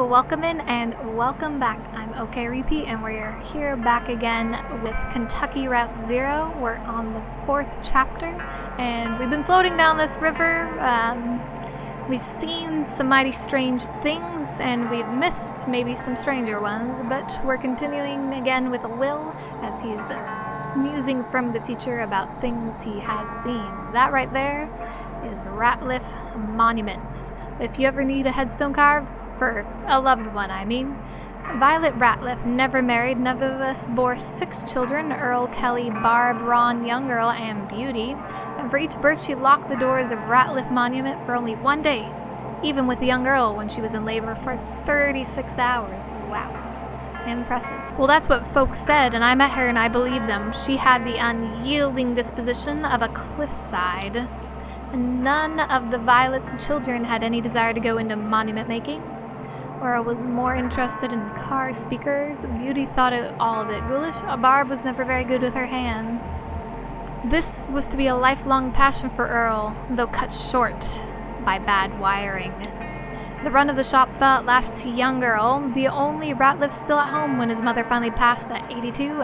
Welcome in and welcome back. I'm OK Repeat and we're here back again with Kentucky Route Zero. We're on the 4th chapter and we've been floating down this river. We've seen some mighty strange things and we've missed maybe some stranger ones, but we're continuing again with Will as he's musing from the future about things he has seen. That right there is Ratliff Monuments. If you ever need a headstone carved, for a loved one, I mean. Violet Ratliff, never married, nevertheless bore 6 children, Earl, Kelly, Barb, Ron, Young Earl, and Beauty, and for each birth she locked the doors of Ratliff Monument for only 1 day, even with the Young Earl when she was in labor for 36 hours. Wow. Impressive. Well, that's what folks said, and I met her and I believed them. She had the unyielding disposition of a cliffside. None of the Violet's children had any desire to go into monument making. Earl was more interested in car speakers. Beauty thought all of it ghoulish. Barb was never very good with her hands. This was to be a lifelong passion for Earl, though cut short by bad wiring. The run of the shop fell at last to young Earl, the only Ratliff still at home when his mother finally passed at 82,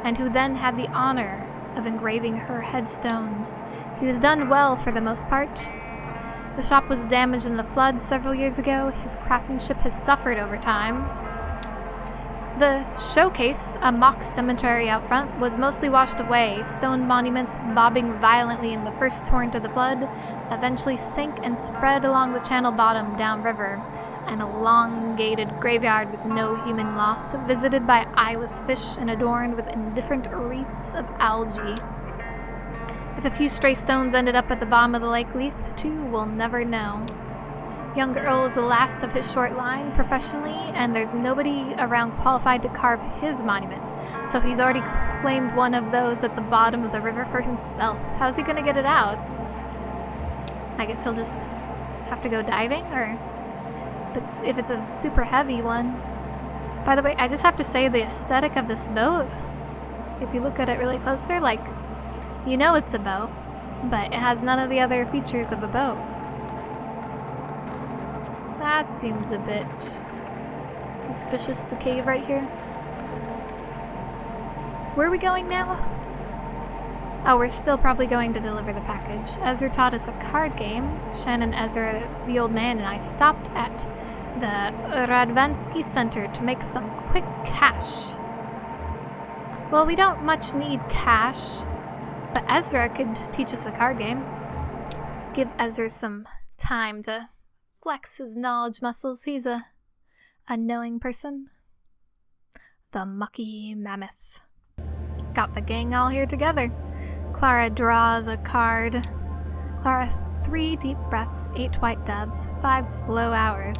and who then had the honor of engraving her headstone. He was done well for the most part. The shop was damaged in the flood several years ago. His craftsmanship has suffered over time. The showcase, a mock cemetery out front, was mostly washed away, stone monuments bobbing violently in the first torrent of the flood, eventually sank and spread along the channel bottom downriver, an elongated graveyard with no human loss, visited by eyeless fish and adorned with indifferent wreaths of algae. If a few stray stones ended up at the bottom of the lake, Leith, too, will never know. Young Earl is the last of his short line professionally, and there's nobody around qualified to carve his monument, so he's already claimed one of those at the bottom of the river for himself. How's he gonna get it out? I guess he'll just have to go diving, but if it's a super heavy one. By the way, I just have to say the aesthetic of this boat, if you look at it really closer, like, you know it's a boat, but it has none of the other features of a boat. That seems a bit suspicious, the cave right here. Where are we going now? Oh, we're still probably going to deliver the package. Ezra taught us a card game. Shannon, Ezra, the old man, and I stopped at the Radvansky Center to make some quick cash. Well, we don't much need cash. But Ezra could teach us a card game. Give Ezra some time to flex his knowledge muscles. He's a knowing person. The Mucky Mammoth. Got the gang all here together. Clara draws a card. Clara, 3 deep breaths, 8 white doves, 5 slow hours.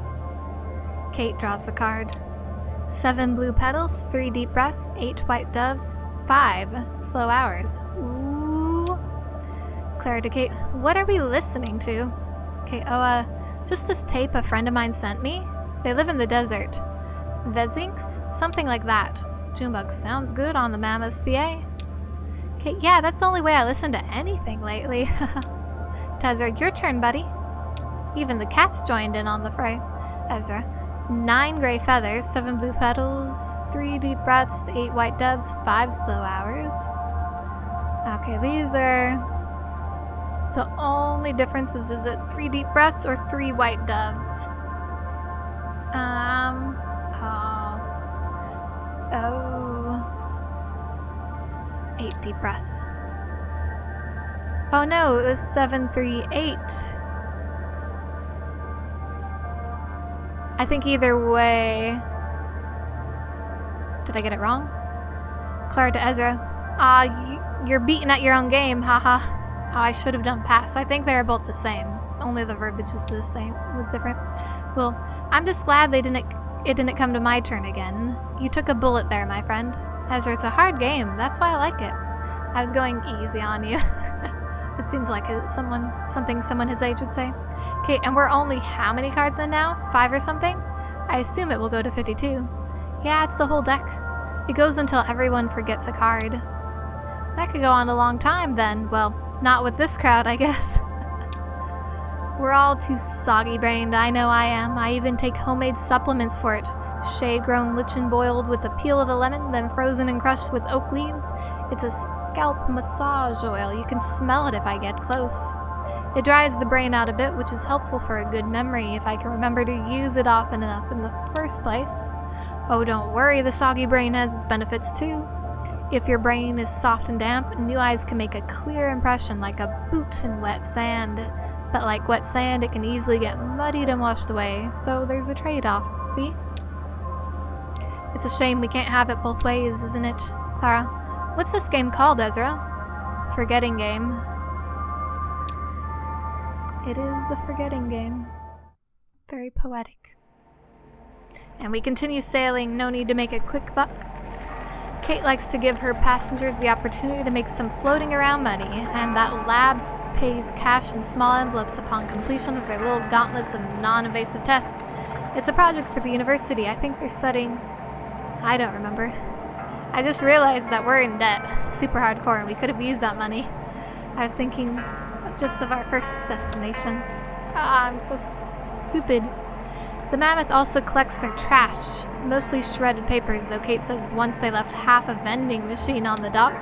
Kate draws a card. 7 blue petals, 3 deep breaths, 8 white doves, 5 slow hours. Ooh. Clara to Kate, what are we listening to? Kate, just this tape a friend of mine sent me. They live in the desert. Vezinks? Something like that. Junebug, sounds good on the Mammoth PA. Kate, yeah, that's the only way I listen to anything lately. Ezra, your turn, buddy. Even the cats joined in on the fray. Ezra, 9 gray feathers, 7 blue petals, 3 deep breaths, 8 white doves, 5 slow hours. Okay, these are... The only difference is it 3 deep breaths or 3 white doves? 8 deep breaths. Oh no, it was 7, 3, 8. I think either way... Did I get it wrong? Clara to Ezra. You're beaten at your own game, haha. Oh, I should have done pass. I think they are both the same. Only the verbiage was different. Well, I'm just glad it didn't come to my turn again. You took a bullet there, my friend. Ezra, it's a hard game. That's why I like it. I was going easy on you. It seems like something someone his age would say. Okay, and we're only how many cards in now? 5 or something? I assume it will go to 52. Yeah, it's the whole deck. It goes until everyone forgets a card. That could go on a long time then. Well, not with this crowd, I guess. We're all too soggy-brained, I know I am. I even take homemade supplements for it. Shade-grown lichen boiled with the peel of a lemon, then frozen and crushed with oak leaves. It's a scalp massage oil. You can smell it if I get close. It dries the brain out a bit, which is helpful for a good memory if I can remember to use it often enough in the first place. Oh, don't worry, the soggy brain has its benefits too. If your brain is soft and damp, new eyes can make a clear impression like a boot in wet sand. But like wet sand, it can easily get muddied and washed away, so there's a trade-off, see? It's a shame we can't have it both ways, isn't it, Clara? What's this game called, Ezra? Forgetting game. It is the forgetting game. Very poetic. And we continue sailing, no need to make a quick buck. Kate likes to give her passengers the opportunity to make some floating around money, and that lab pays cash in small envelopes upon completion of their little gauntlets of non-invasive tests. It's a project for the university. I think they're studying... I don't remember. I just realized that we're in debt. It's super hardcore, and we could have used that money. I was thinking just of our first destination. I'm so stupid. The Mammoth also collects their trash, mostly shredded papers, though Kate says once they left half a vending machine on the dock.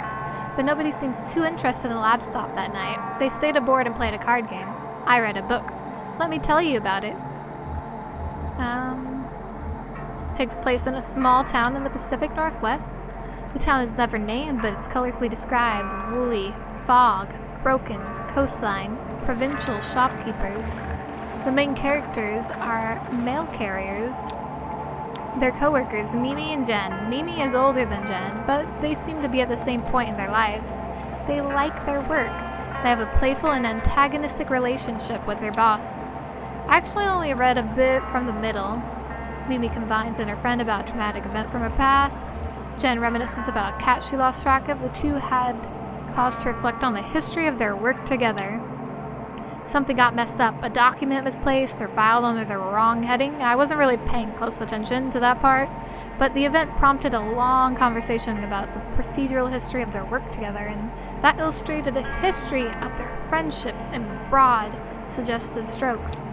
But nobody seems too interested in the lab stop that night. They stayed aboard and played a card game. I read a book. Let me tell you about it. Takes place in a small town in the Pacific Northwest. The town is never named, but it's colorfully described. Woolly, fog, broken, coastline, provincial shopkeepers. The main characters are mail carriers. They're co-workers, Mimi and Jen. Mimi is older than Jen, but they seem to be at the same point in their lives. They like their work. They have a playful and antagonistic relationship with their boss. I actually only read a bit from the middle. Mimi confides in her friend about a traumatic event from her past. Jen reminisces about a cat she lost track of. The two had caused to reflect on the history of their work together. Something got messed up. A document misplaced or filed under the wrong heading. I wasn't really paying close attention to that part, but the event prompted a long conversation about the procedural history of their work together, and that illustrated a history of their friendships in broad, suggestive strokes.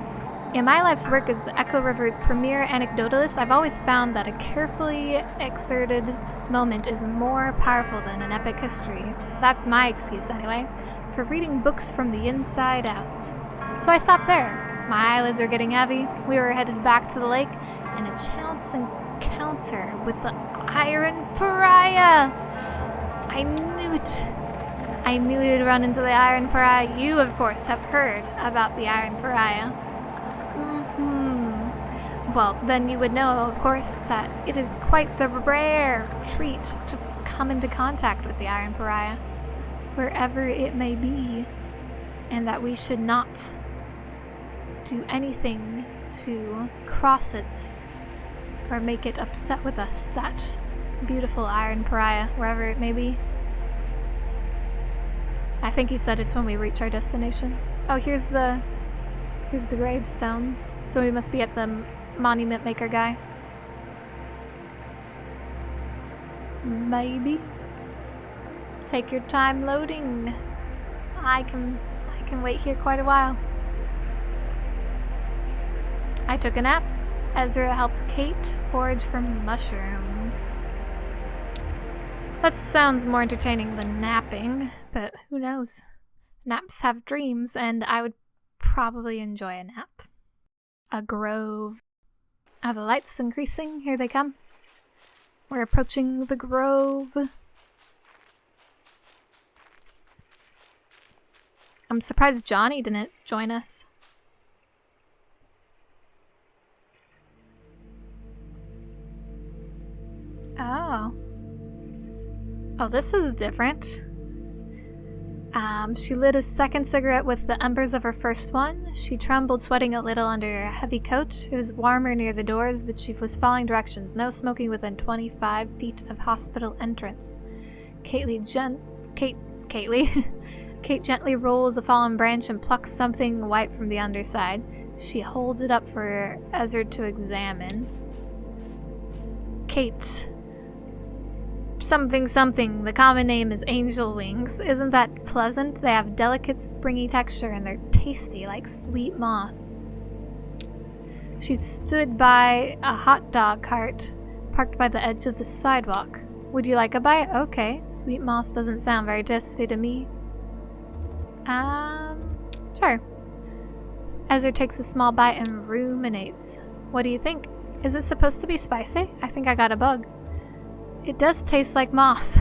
In my life's work as the Echo River's premier anecdotalist, I've always found that a carefully exerted moment is more powerful than an epic history. That's my excuse, anyway, for reading books from the inside out. So I stopped there. My eyelids were getting heavy. We were headed back to the lake, and a chance encounter with the Iron Pariah. I knew it. I knew we would run into the Iron Pariah. You, of course, have heard about the Iron Pariah. Well, then you would know, of course, that it is quite the rare treat to come into contact with the Iron Pariah, wherever it may be, and that we should not do anything to cross it or make it upset with us, that beautiful Iron Pariah, wherever it may be. I think he said it's when we reach our destination. Oh, here's the gravestones, so we must be at the monument maker guy. Maybe. Take your time loading. I can wait here quite a while. I took a nap. Ezra helped Kate forage for mushrooms. That sounds more entertaining than napping, but who knows? Naps have dreams, and I would probably enjoy a nap. A grove. Are the lights increasing? Here they come. We're approaching the grove. I'm surprised Johnny didn't join us. Oh. Oh, this is different. She lit a second cigarette with the embers of her first one. She trembled, sweating a little under a heavy coat. It was warmer near the doors, but she was following directions. No smoking within 25 feet of hospital entrance. Kate gently rolls a fallen branch and plucks something white from the underside. She holds it up for Ezra to examine. Kate something something. The common name is angel wings. Isn't that pleasant? They have delicate springy texture and they're tasty like sweet moss. She stood by a hot dog cart parked by the edge of the sidewalk. Would you like a bite? Okay. Sweet moss doesn't sound very tasty to me. Sure. Ezra takes a small bite and ruminates. What do you think? Is it supposed to be spicy? I think I got a bug. It does taste like moss.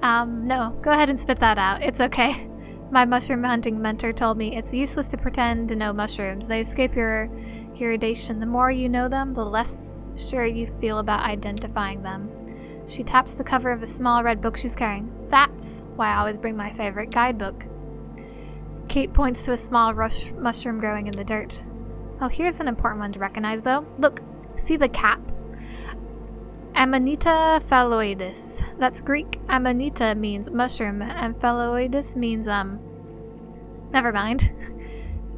No. Go ahead and spit that out. It's okay. My mushroom hunting mentor told me it's useless to pretend to know mushrooms. They escape your iridation. The more you know them, the less sure you feel about identifying them. She taps the cover of a small red book she's carrying. That's why I always bring my favorite guidebook. Kate points to a small mushroom growing in the dirt. Oh, here's an important one to recognize, though. Look, see the cap? Amanita phalloides. That's Greek. Amanita means mushroom, and phalloides means, never mind.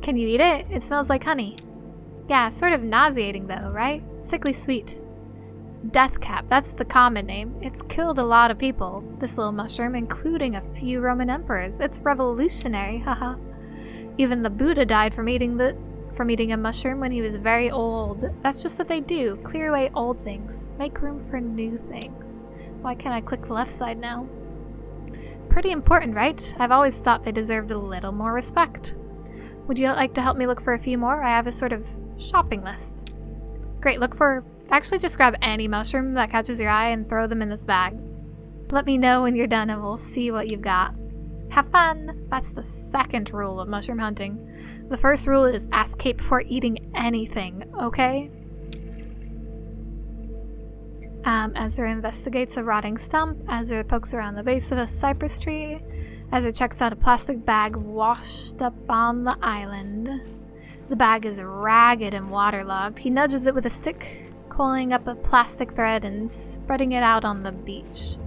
Can you eat it? It smells like honey. Yeah, sort of nauseating, though, right? Sickly sweet. Death cap, that's the common name. It's killed a lot of people, this little mushroom, including a few Roman emperors. It's revolutionary, haha. Even the Buddha died from eating a mushroom when he was very old. That's just what they do, clear away old things, make room for new things. Why can't I click the left side now? Pretty important, right? I've always thought they deserved a little more respect. Would you like to help me look for a few more? I have a sort of shopping list. Great, actually just grab any mushroom that catches your eye and throw them in this bag. Let me know when you're done and we'll see what you've got. Have fun! That's the second rule of mushroom hunting. The first rule is ask Kate before eating anything, okay? Ezra investigates a rotting stump. Ezra pokes around the base of a cypress tree. Ezra checks out a plastic bag washed up on the island. The bag is ragged and waterlogged. He nudges it with a stick, coiling up a plastic thread and spreading it out on the beach.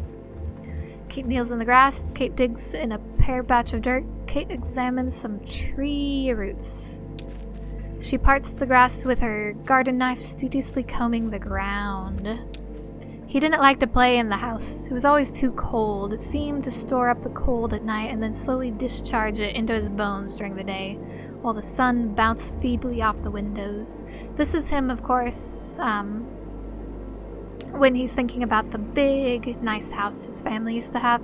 Kate kneels in the grass. Kate digs in a bare patch of dirt. Kate examines some tree roots. She parts the grass with her garden knife, studiously combing the ground. He didn't like to play in the house. It was always too cold. It seemed to store up the cold at night and then slowly discharge it into his bones during the day, while the sun bounced feebly off the windows. This is him, of course, when he's thinking about the big, nice house his family used to have.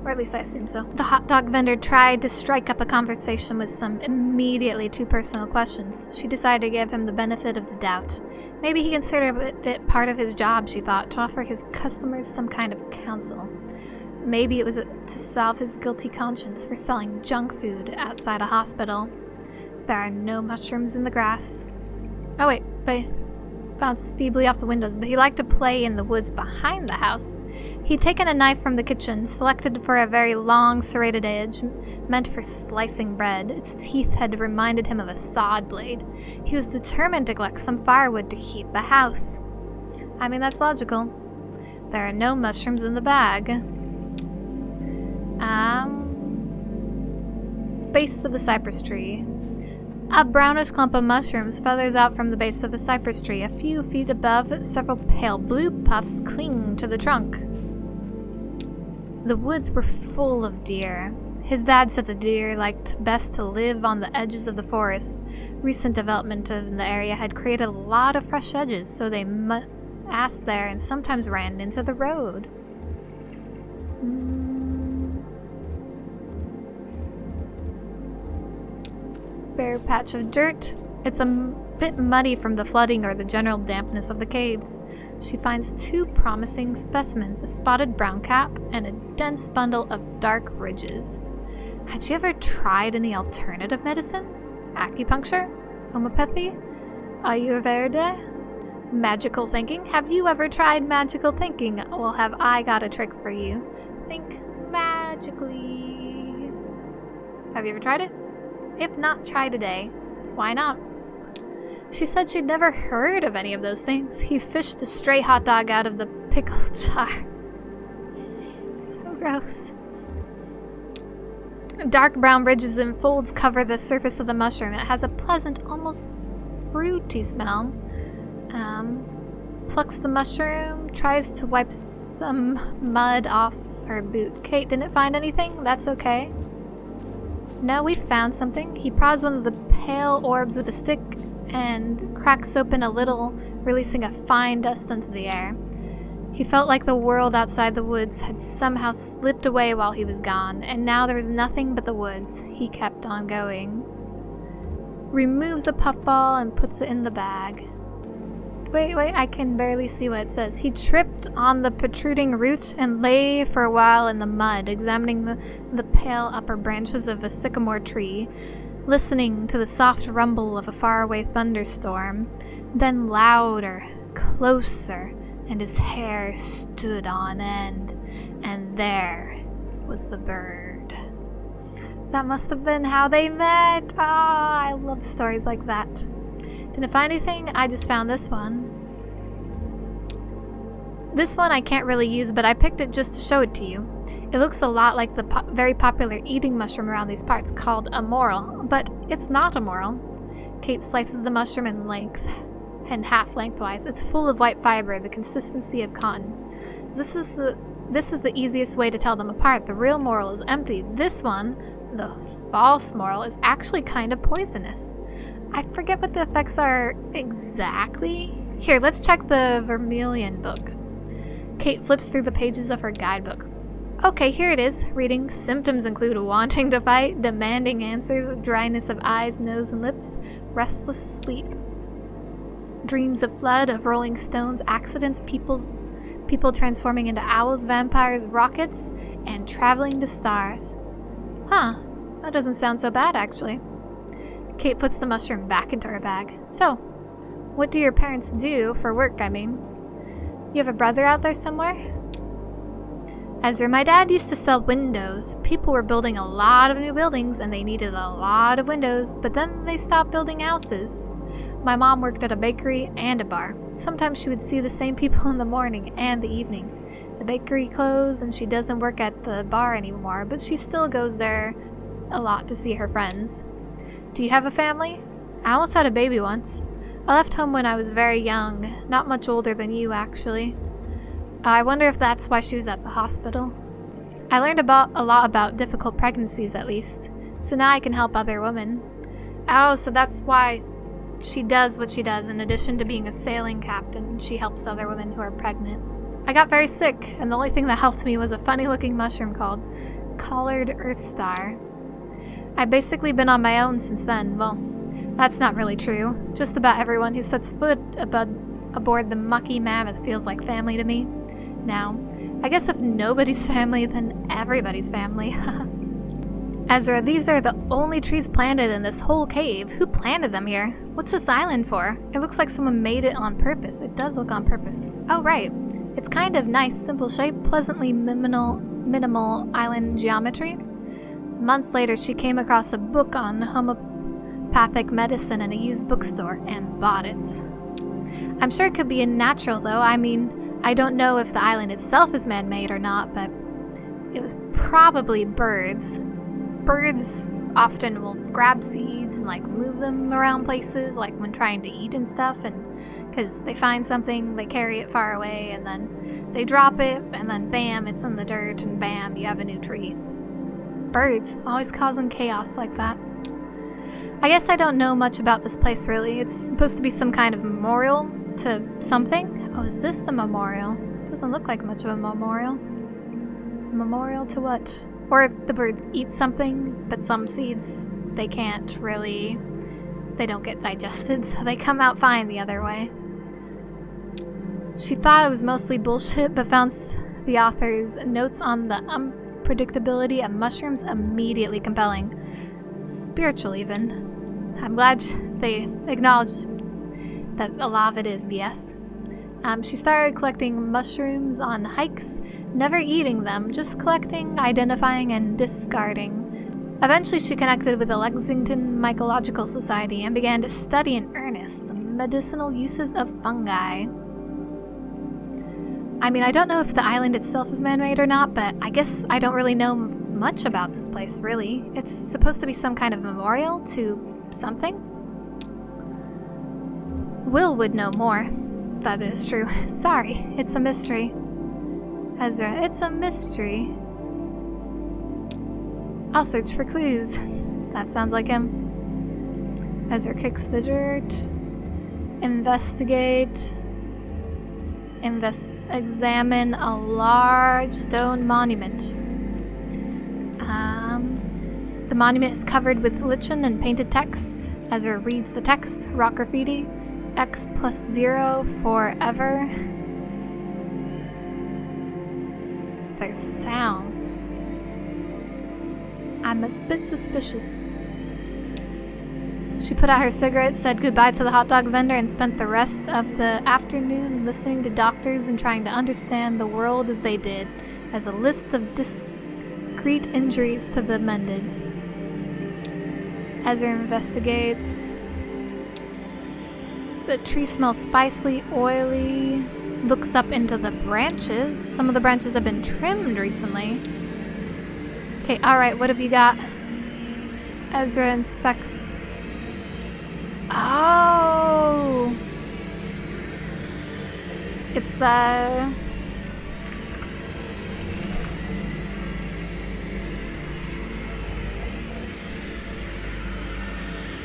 Or at least I assume so. The hot dog vendor tried to strike up a conversation with some immediately too personal questions. She decided to give him the benefit of the doubt. Maybe he considered it part of his job, she thought, to offer his customers some kind of counsel. Maybe it was to solve his guilty conscience for selling junk food outside a hospital. There are no mushrooms in the grass. Oh wait, but bounced feebly off the windows, but he liked to play in the woods behind the house. He'd taken a knife from the kitchen, selected for a very long serrated edge, meant for slicing bread. Its teeth had reminded him of a sawed blade. He was determined to collect some firewood to heat the house. I mean, that's logical. There are no mushrooms in the bag. Base of the cypress tree. A brownish clump of mushrooms feathers out from the base of a cypress tree. A few feet above, several pale blue puffs cling to the trunk. The woods were full of deer. His dad said the deer liked best to live on the edges of the forest. Recent development in the area had created a lot of fresh edges, so they asked there and sometimes ran into the road. Bare patch of dirt. It's a bit muddy from the flooding or the general dampness of the caves. She finds two promising specimens, a spotted brown cap and a dense bundle of dark ridges. Had she ever tried any alternative medicines? Acupuncture? Homeopathy? Ayurveda? Magical thinking? Have you ever tried magical thinking? Well, have I got a trick for you. Think magically. Have you ever tried it? If not, try today. Why not? She said she'd never heard of any of those things. He fished a stray hot dog out of the pickle jar. So gross. Dark brown ridges and folds cover the surface of the mushroom. It has a pleasant, almost fruity smell. plucks the mushroom, tries to wipe some mud off her boot. Kate didn't find anything? That's okay. No, we found something. He prods one of the pale orbs with a stick and cracks open a little, releasing a fine dust into the air. He felt like the world outside the woods had somehow slipped away while he was gone, and now there was nothing but the woods. He kept on going. Removes a puffball and puts it in the bag. Wait, I can barely see what it says. He tripped on the protruding root and lay for a while in the mud, examining the pale upper branches of a sycamore tree, listening to the soft rumble of a faraway thunderstorm. Then louder, closer, and his hair stood on end, and there was the bird. That must have been how they met. I love stories like that. Didn't find anything, I just found this one. This one I can't really use, but I picked it just to show it to you. It looks a lot like the very popular eating mushroom around these parts called a morel, but it's not a morel. Kate slices the mushroom in half lengthwise. It's full of white fiber, the consistency of cotton. This is the easiest way to tell them apart. The real morel is empty. This one, the false morel, is actually kind of poisonous. I forget what the effects are exactly. Here, let's check the Vermilion book. Kate flips through the pages of her guidebook. Okay, here it is. Reading, symptoms include wanting to fight, demanding answers, dryness of eyes, nose, and lips, restless sleep. Dreams of flood, of rolling stones, accidents, people transforming into owls, vampires, rockets, and traveling to stars. Huh, that doesn't sound so bad, actually. Kate puts the mushroom back into her bag. So, what do your parents do for work, I mean? You have a brother out there somewhere? Ezra, my dad used to sell windows. People were building a lot of new buildings, and they needed a lot of windows, but then they stopped building houses. My mom worked at a bakery and a bar. Sometimes she would see the same people in the morning and the evening. The bakery closed, and she doesn't work at the bar anymore, but she still goes there a lot to see her friends. Do you have a family? I almost had a baby once. I left home when I was very young, not much older than you, actually. I wonder if that's why she was at the hospital. I learned a lot about difficult pregnancies, at least, so now I can help other women. Oh, so that's why she does what she does. In addition to being a sailing captain, she helps other women who are pregnant. I got very sick, and the only thing that helped me was a funny-looking mushroom called Collared Earth Star. I've basically been on my own since then. Well, that's not really true. Just about everyone who sets foot aboard the mucky mammoth feels like family to me. Now, I guess if nobody's family, then everybody's family. Ezra, these are the only trees planted in this whole cave. Who planted them here? What's this island for? It looks like someone made it on purpose. It does look on purpose. Oh, right. It's kind of nice, simple shape, pleasantly minimal island geometry. Months later, she came across a book on homeopathic medicine in a used bookstore and bought it. I'm sure it could be natural, though. I mean, I don't know if the island itself is man-made or not, but it was probably birds. Birds often will grab seeds and move them around places, like when trying to eat and stuff, and because they find something, they carry it far away, and then they drop it, and then bam, it's in the dirt, and bam, you have a new tree. Birds, always causing chaos like that. I guess I don't know much about this place, really. It's supposed to be some kind of memorial to something. Oh, is this the memorial? Doesn't look like much of a memorial. A memorial to what? Or if the birds eat something, but some seeds, they can't really, they don't get digested, so they come out fine the other way. She thought it was mostly bullshit, but found the author's notes on the unpredictability of mushrooms immediately compelling. Spiritual, even. I'm glad they acknowledged that a lot of it is BS. She started collecting mushrooms on hikes, never eating them, just collecting, identifying, and discarding. Eventually she connected with the Lexington Mycological Society and began to study in earnest the medicinal uses of fungi. I mean, I don't know if the island itself is man-made or not, but I guess I don't really know much about this place, really. It's supposed to be some kind of memorial to something? Will would know more. That is true. Sorry, it's a mystery. Ezra, it's a mystery. I'll search for clues. That sounds like him. Ezra kicks the dirt. Investigate. Examine a large stone monument. The monument is covered with lichen and painted text. Ezra reads the text. Rock graffiti. X+0 forever. There's sounds. I'm a bit suspicious. She put out her cigarette, said goodbye to the hot dog vendor, and spent the rest of the afternoon listening to doctors and trying to understand the world as they did, as a list of discrete injuries to be mended. Ezra investigates. The tree smells spicy, oily. Looks up into the branches. Some of the branches have been trimmed recently. Okay, alright, what have you got? Ezra inspects. Oh! It's the...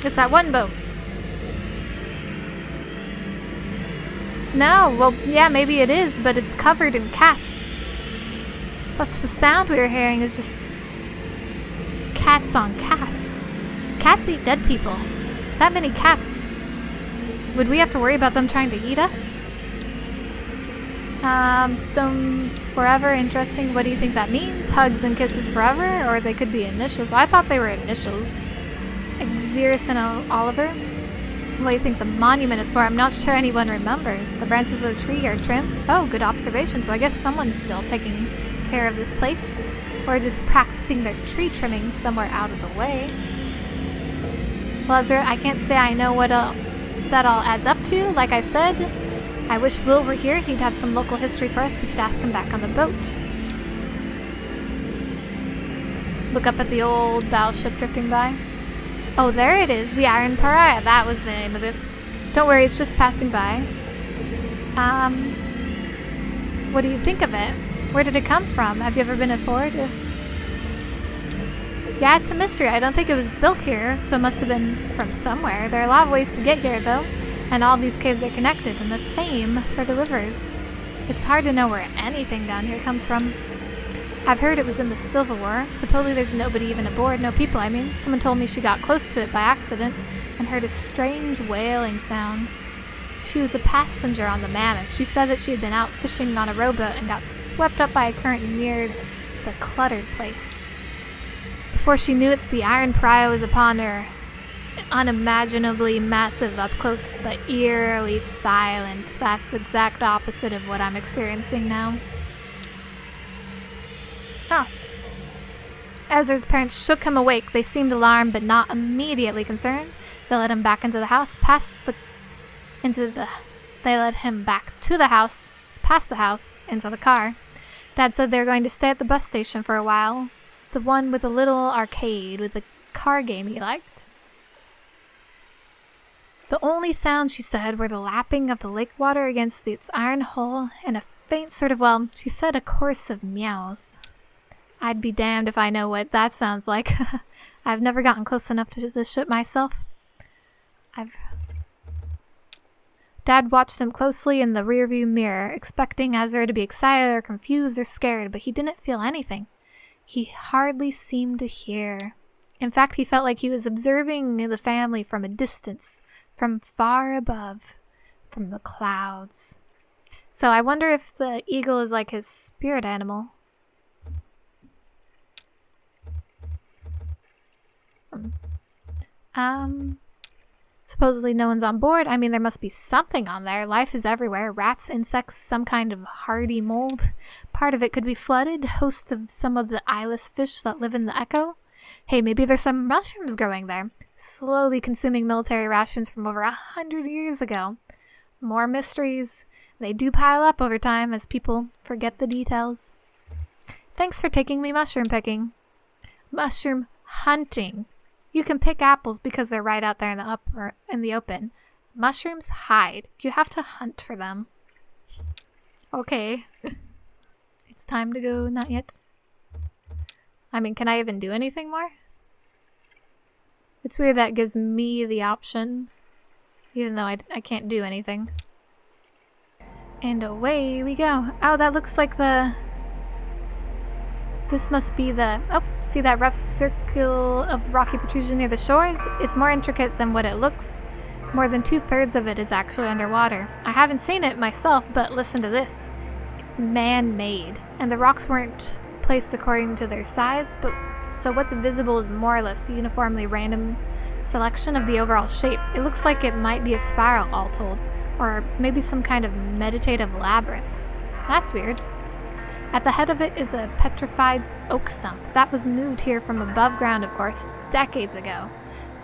It's that one boat. No, well, yeah, maybe it is, but it's covered in cats. That's the sound we were hearing, is just cats on cats. Cats eat dead people. That many cats. Would we have to worry about them trying to eat us? Stone forever, interesting. What do you think that means? Hugs and kisses forever? Or they could be initials. I thought they were initials. Xeris and Oliver. What do you think the monument is for? I'm not sure anyone remembers. The branches of the tree are trimmed. Oh, good observation. So I guess someone's still taking care of this place. Or just practicing their tree trimming somewhere out of the way. Well, Ezra, I can't say I know what that all adds up to. Like I said, I wish Will were here. He'd have some local history for us. We could ask him back on the boat. Look up at the old battleship drifting by. Oh, there it is. The Iron Pariah. That was the name of it. Don't worry, it's just passing by. What do you think of it? Where did it come from? Have you ever been aboard? Yeah, it's a mystery. I don't think it was built here, so it must have been from somewhere. There are a lot of ways to get here, though, and all these caves are connected, and the same for the rivers. It's hard to know where anything down here comes from. I've heard it was in the Civil War. Supposedly there's nobody even aboard, no people, I mean. Someone told me she got close to it by accident and heard a strange wailing sound. She was a passenger on the Mammoth. She said that she had been out fishing on a rowboat and got swept up by a current near the cluttered place. Before she knew it, the Iron Pariah was upon her. Unimaginably massive up close, but eerily silent. That's the exact opposite of what I'm experiencing now. Oh. Ezra's parents shook him awake. They seemed alarmed, but not immediately concerned. They led him back into the house, They led him back to the house, past the house, into the car. Dad said they were going to stay at the bus station for a while. The one with the little arcade with the car game he liked. The only sounds, she said, were the lapping of the lake water against its iron hull and a faint sort of, well, she said a chorus of meows. I'd be damned if I know what that sounds like. I've never gotten close enough to the ship myself. Dad watched them closely in the rearview mirror, expecting Ezra to be excited or confused or scared, but he didn't feel anything. He hardly seemed to hear. In fact, he felt like he was observing the family from a distance, from far above, from the clouds. So I wonder if the eagle is like his spirit animal. Supposedly no one's on board. I mean, there must be something on there. Life is everywhere. Rats, insects, some kind of hardy mold. Part of it could be flooded. Hosts of some of the eyeless fish that live in the echo. Hey, maybe there's some mushrooms growing there. Slowly consuming military rations from over 100 years ago. More mysteries. They do pile up over time as people forget the details. Thanks for taking me mushroom picking. Mushroom hunting. You can pick apples because they're right out there in the open. Mushrooms hide. You have to hunt for them. Okay. It's time to go. Not yet. I mean, can I even do anything more? It's weird that gives me the option, even though I can't do anything. And away we go. Oh, that looks like the... This must be the... Oh, see that rough circle of rocky protrusion near the shores? It's more intricate than what it looks. More than 2/3 of it is actually underwater. I haven't seen it myself, but listen to this. It's man-made, and the rocks weren't placed according to their size, but so what's visible is more or less a uniformly random selection of the overall shape. It looks like it might be a spiral, all told, or maybe some kind of meditative labyrinth. That's weird. At the head of it is a petrified oak stump. That was moved here from above ground, of course, decades ago.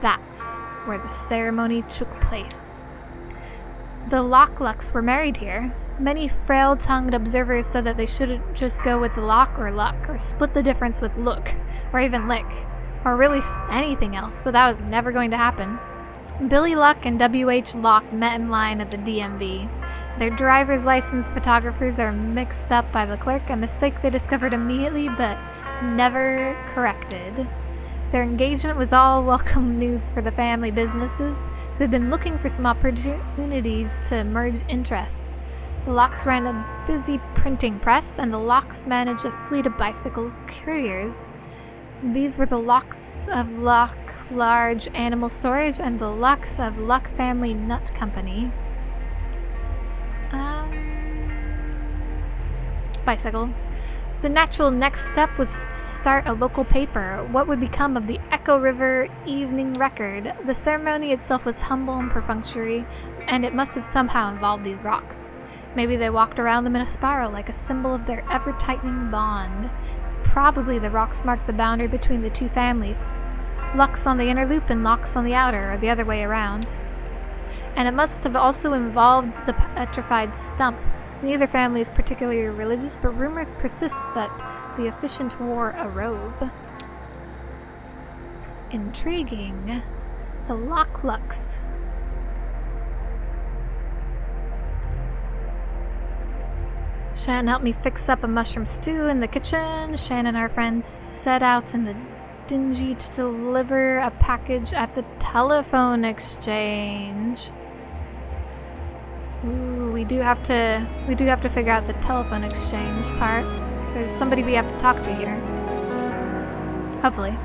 That's where the ceremony took place. The Loch-Lucks were married here. Many frail-tongued observers said that they shouldn't just go with Loch or Luck, or split the difference with Look, or even Lick, or really anything else, but that was never going to happen. Billy Luck and W.H. Locke met in line at the DMV. Their driver's license photographers are mixed up by the clerk, a mistake they discovered immediately but never corrected. Their engagement was all welcome news for the family businesses, who had been looking for some opportunities to merge interests. The Locks ran a busy printing press, and the Locks managed a fleet of bicycles couriers. These were the Locks of Lock Large Animal Storage and the Locks of Luck Family Nut Company. Bicycle. The natural next step was to start a local paper. What would become of the Echo River Evening Record? The ceremony itself was humble and perfunctory, and it must have somehow involved these rocks. Maybe they walked around them in a spiral like a symbol of their ever-tightening bond. Probably the rocks marked the boundary between the two families. Lucks on the inner loop and Locks on the outer, or the other way around. And it must have also involved the petrified stump. Neither family is particularly religious, but rumors persist that the officiant wore a robe. Intriguing. The Loch-Lucks. Shannon helped me fix up a mushroom stew in the kitchen. Shannon and our friends set out in the dingy to deliver a package at the telephone exchange. Ooh, we do have to figure out the telephone exchange part. There's somebody we have to talk to here. Hopefully.